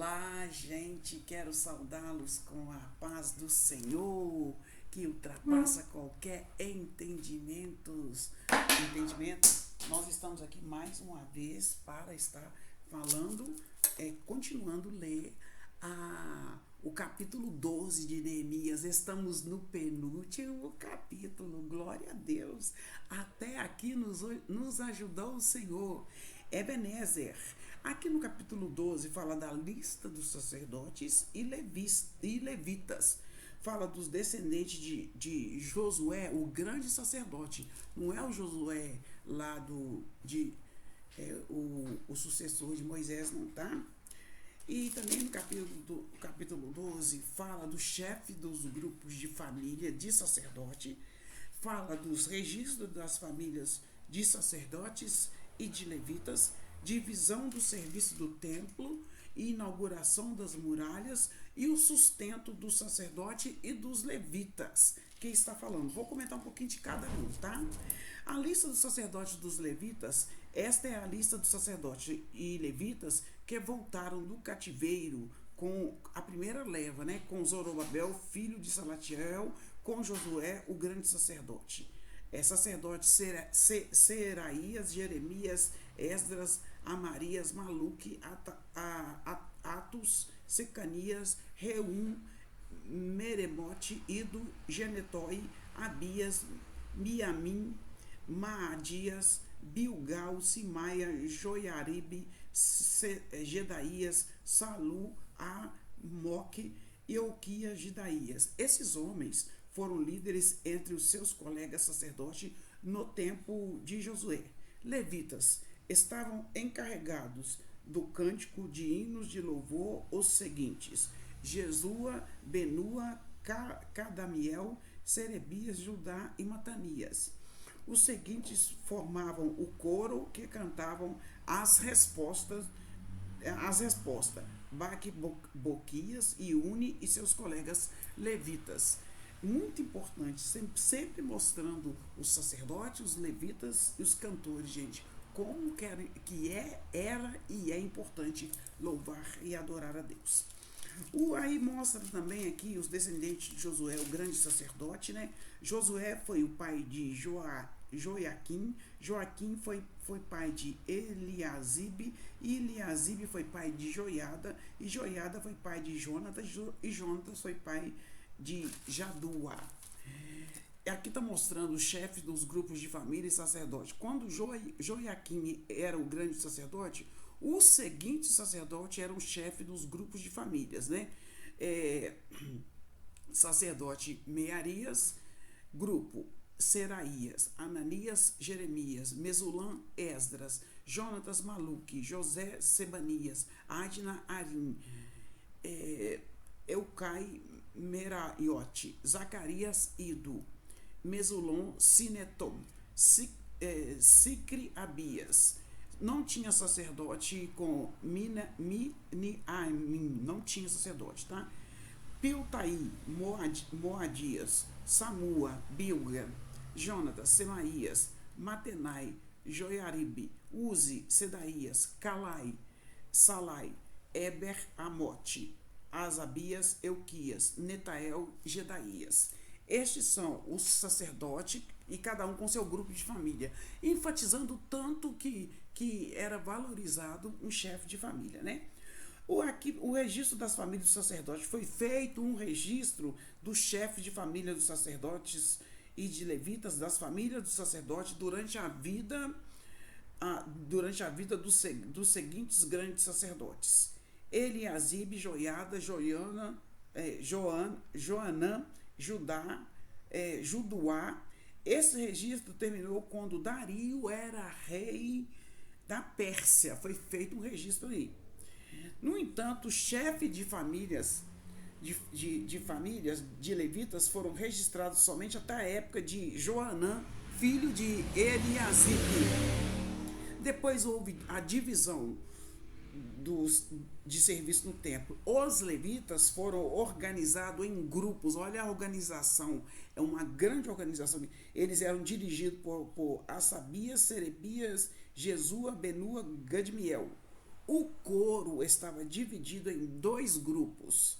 Olá, gente, quero saudá-los com a paz do Senhor, que ultrapassa qualquer entendimento. Nós estamos aqui mais uma vez para estar falando, continuando a ler o capítulo 12 de Neemias. Estamos no penúltimo capítulo, glória a Deus. Até aqui nos ajudou o Senhor. Ebenezer. Aqui no capítulo 12 fala da lista dos sacerdotes e levitas. Fala dos descendentes de Josué, o grande sacerdote. Não é o Josué lá o sucessor de Moisés, não, tá? E também no capítulo 12 fala do chefe dos grupos de família de sacerdote, fala dos registros das famílias de sacerdotes e de levitas, divisão do serviço do templo, inauguração das muralhas e o sustento do sacerdote e dos levitas. Que está falando? Vou comentar um pouquinho de cada um, tá? A lista dos sacerdotes e dos levitas, esta é a lista dos sacerdotes e levitas que voltaram do cativeiro com a primeira leva, né? Com Zorobabel, filho de Salatiel, com Josué, o grande sacerdote. Sacerdotes Seraías, Jeremias, Esdras, Amarias, Maluque, Atos, Secanias, Reum, Meremote, Ido, Genetói, Abias, Miamim, Maadias, Bilgal, Simaia, Joiaribe, Gedaías, Salu, Amoque, Euquias, Gidaías. Esses homens foram líderes entre os seus colegas sacerdotes no tempo de Josué. Levitas estavam encarregados do cântico de hinos de louvor os seguintes: Jesua, Benua, Cadamiel, Serebias, Judá e Matanias. Os seguintes formavam o coro que cantavam as respostas. Baque, Boquias, Iune e seus colegas levitas. Muito importante, sempre mostrando os sacerdotes, os levitas e os cantores, gente, como era e é importante louvar e adorar a Deus. Aí mostra também aqui os descendentes de Josué, o grande sacerdote, né? Josué foi o pai de Joaquim, Joaquim foi pai de Eliasibe, e Eliasibe foi pai de Joiada, e Joiada foi pai de Jonatas, e Jonatas foi pai de Jadua. Aqui está mostrando os chefes dos grupos de família e sacerdote. Quando Joaquim era o grande sacerdote, o seguinte sacerdote era o chefe dos grupos de famílias, né? Sacerdote Mearias, grupo Seraías, Ananias, Jeremias, Mesulã, Esdras, Jonatas, Maluque, José, Sebanias, Adna, Arim, Eucai, Meraiote, Zacarias, Ido, Mesulon, Sinetom, Sicri, Abias. Não tinha sacerdote com Miniamim, não tinha sacerdote, tá? Piltaí, Moadias, Samua, Bilga, Jonatas, Semaías, Matenai, Joiaribe, Uzi, Sedaías, Calai, Salai, Eber, Amote, Asabias, Euquias, Netael, Gedaías. Estes são os sacerdotes e cada um com seu grupo de família, enfatizando tanto que era valorizado um chefe de família, né? O registro das famílias dos sacerdotes foi feito um registro do chefe de família dos sacerdotes e de levitas das famílias dos sacerdotes durante a vida dos seguintes grandes sacerdotes: Eliasibe, Joiada, Joanã, Judá, Juduá. Esse registro terminou quando Dario era rei da Pérsia. Foi feito um registro aí. No entanto, os chefes de famílias de levitas foram registrados somente até a época de Joanã, filho de Eliasibe. Depois houve a divisão de serviço no templo. Os levitas foram organizados em grupos. Olha a organização, é uma grande organização. Eles eram dirigidos por Asabias, Serebias, Jesua, Benua, Gadmiel. O coro estava dividido em dois grupos.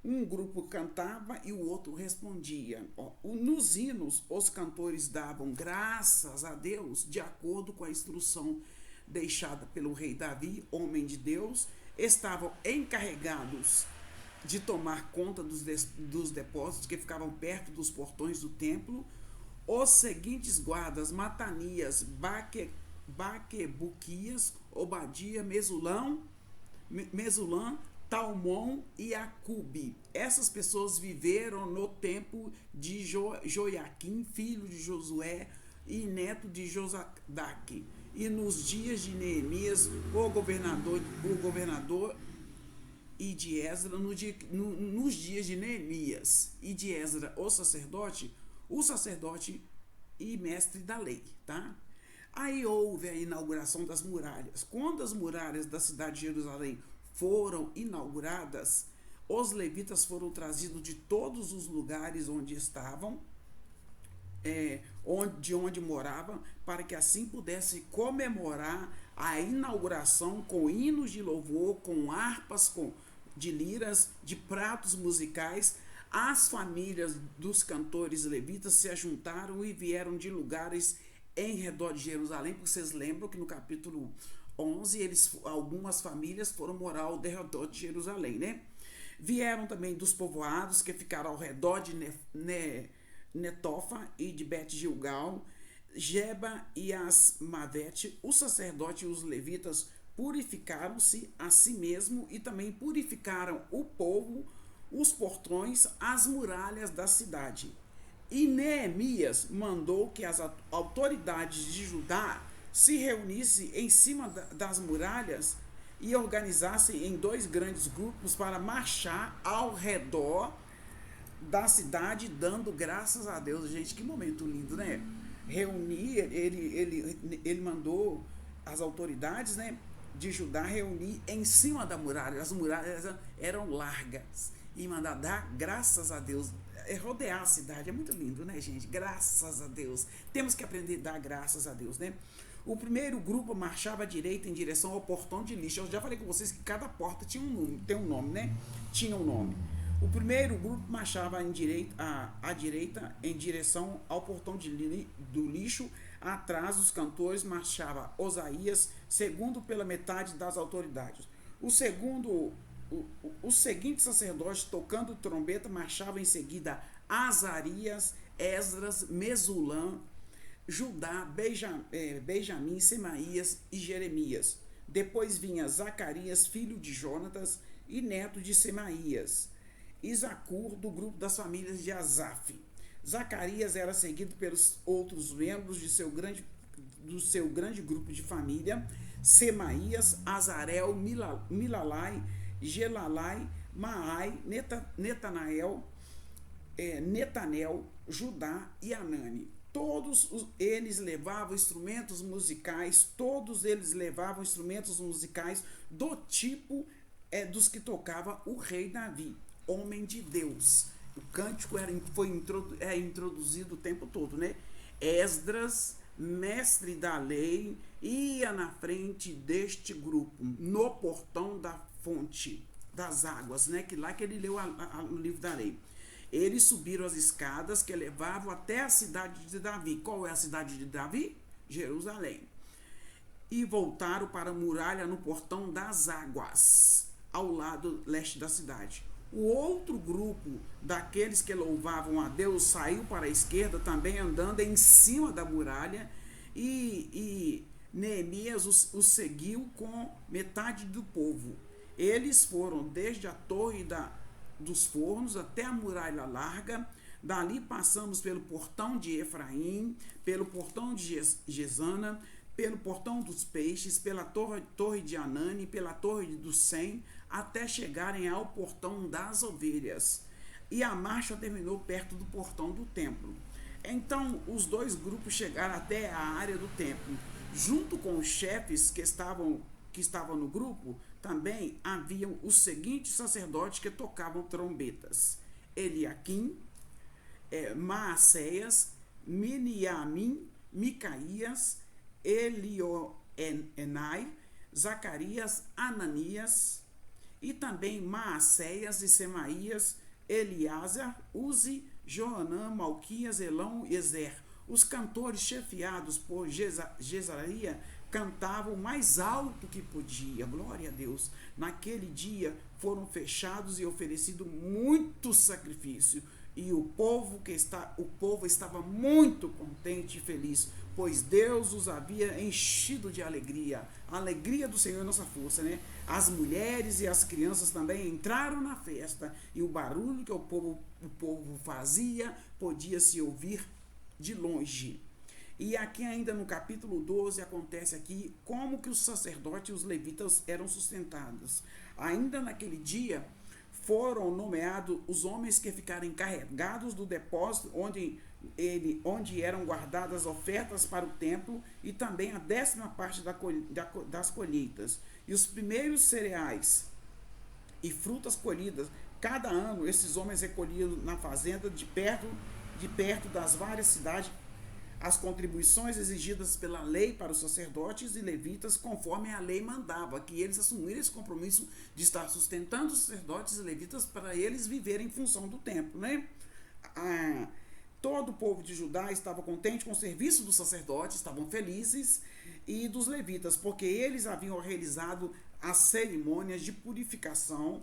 Um grupo cantava e o outro respondia. Nos hinos, os cantores davam graças a Deus de acordo com a instrução deixada pelo rei Davi, homem de Deus. Estavam encarregados de tomar conta dos depósitos que ficavam perto dos portões do templo. Os seguintes guardas: Matanias, Baquebuquias, Obadia, Mesulã, Talmon e Acube. Essas pessoas viveram no tempo de Joiaquim, filho de Josué e neto de Josadaque. E nos dias de Neemias, o governador e de Esdra, nos dias de Neemias e de Esdra, o sacerdote e mestre da lei, tá? Aí houve a inauguração das muralhas. Quando as muralhas da cidade de Jerusalém foram inauguradas, os levitas foram trazidos de todos os lugares onde estavam, de onde moravam, para que assim pudesse comemorar a inauguração com hinos de louvor, com harpas, de liras, de pratos musicais. As famílias dos cantores levitas se ajuntaram e vieram de lugares em redor de Jerusalém, porque vocês lembram que no capítulo 11, algumas famílias foram morar ao redor de Jerusalém, né? Vieram também dos povoados que ficaram ao redor de Netofa e de Bet-Gilgal, Geba e Asmavete. O sacerdote e os levitas purificaram-se a si mesmo e também purificaram o povo, os portões, as muralhas da cidade. E Neemias mandou que as autoridades de Judá se reunissem em cima das muralhas e organizassem em dois grandes grupos para marchar ao redor da cidade, dando graças a Deus. Gente, que momento lindo, né? Reunir, ele mandou as autoridades, né, de Judá reunir em cima da muralha. As muralhas eram largas e mandar dar graças a Deus. Rodear a cidade é muito lindo, né, gente? Graças a Deus. Temos que aprender a dar graças a Deus, né? O primeiro grupo marchava à direita em direção ao portão de lixo. Eu já falei com vocês que cada porta tinha tem um nome, né? Tinha um nome. O primeiro grupo marchava à direita em direção ao portão do lixo. Atrás, os cantores marchava Osaías, segundo pela metade das autoridades. O seguinte sacerdote, tocando trombeta, marchava em seguida Azarias, Esdras, Mesulã, Judá, Benjamim, Semaías e Jeremias. Depois vinha Zacarias, filho de Jonatas e neto de Semaías. Isakur, do grupo das famílias de Asaf. Zacarias era seguido pelos outros membros do seu grande grupo de família: Semaías, Azarel, Milalai, Gelalai, Maai, Netanel, Judá e Anani. Todos eles levavam instrumentos musicais, do tipo dos que tocava o rei Davi, homem de Deus. O cântico foi introduzido o tempo todo, né? Esdras, mestre da lei, ia na frente deste grupo, no portão da fonte das águas, né? Que lá que ele leu o livro da lei. Eles subiram as escadas que levavam até a cidade de Davi. Qual é a cidade de Davi? Jerusalém. E voltaram para a muralha no portão das águas, ao lado leste da cidade. O outro grupo daqueles que louvavam a Deus saiu para a esquerda, também andando em cima da muralha, e Neemias os seguiu com metade do povo. Eles foram desde a torre dos fornos até a muralha larga. Dali passamos pelo portão de Efraim, pelo portão de Gesana, pelo portão dos peixes, pela torre de Anani, pela torre do Sem, até chegarem ao portão das ovelhas. E a marcha terminou perto do portão do templo. Então, os dois grupos chegaram até a área do templo. Junto com os chefes que estavam no grupo, também haviam os seguintes sacerdotes que tocavam trombetas: Eliaquim, Maacéias, Miniamim, Micaías, Elioenai, Zacarias, Ananias, e também Maacéias e Semaías, Eliasa, Uzi, Joanã, Malquias, Elão e Ezer. Os cantores chefiados por Jezaria cantavam o mais alto que podia. Glória a Deus. Naquele dia foram fechados e oferecido muito sacrifício. E o povo estava muito contente e feliz, pois Deus os havia enchido de alegria. A alegria do Senhor é nossa força, né? As mulheres e as crianças também entraram na festa, e o barulho que o povo fazia podia se ouvir de longe. E aqui ainda no capítulo 12 acontece aqui como que os sacerdotes e os levitas eram sustentados. Ainda naquele dia foram nomeados os homens que ficaram encarregados do depósito onde eram guardadas ofertas para o templo, e também a 10ª parte das colheitas. E os primeiros cereais e frutas colhidas, cada ano esses homens recolhiam na fazenda de perto das várias cidades as contribuições exigidas pela lei para os sacerdotes e levitas, conforme a lei mandava, que eles assumiram esse compromisso de estar sustentando os sacerdotes e levitas para eles viverem em função do templo, né? Todo o povo de Judá estava contente com o serviço dos sacerdotes, estavam felizes, e dos levitas, porque eles haviam realizado as cerimônias de purificação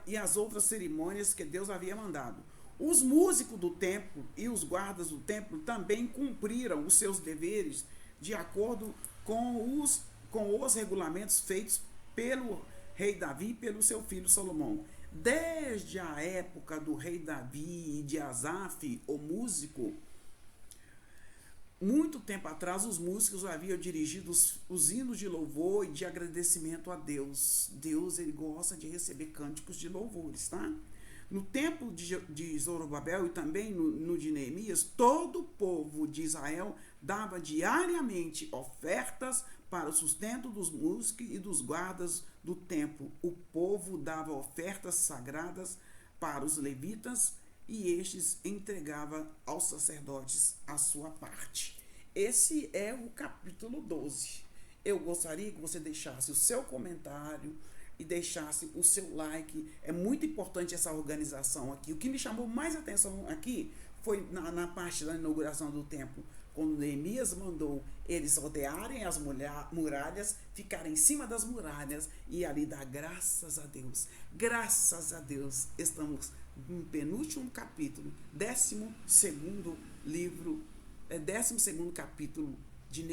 e as outras cerimônias que Deus havia mandado. Os músicos do templo e os guardas do templo também cumpriram os seus deveres de acordo com os regulamentos feitos pelo rei Davi e pelo seu filho Salomão. Desde a época do rei Davi e de Asaf, o músico, muito tempo atrás, os músicos haviam dirigido os hinos de louvor e de agradecimento a Deus. Deus, ele gosta de receber cânticos de louvores, tá? No tempo de Zorobabel e também no de Neemias, todo o povo de Israel dava diariamente ofertas para o sustento dos músicos e dos guardas do templo. O povo dava ofertas sagradas para os levitas, e estes entregavam aos sacerdotes a sua parte. Esse é o capítulo 12. Eu gostaria que você deixasse o seu comentário e deixasse o seu like. É muito importante essa organização aqui. O que me chamou mais atenção aqui foi na parte da inauguração do templo, quando Neemias mandou eles rodearem as muralhas, ficarem em cima das muralhas e ali dar graças a Deus. Graças a Deus, estamos no penúltimo capítulo, 12º livro, 12º capítulo de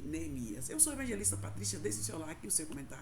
Neemias. Eu sou a evangelista Patrícia, deixe o seu like e o seu comentário.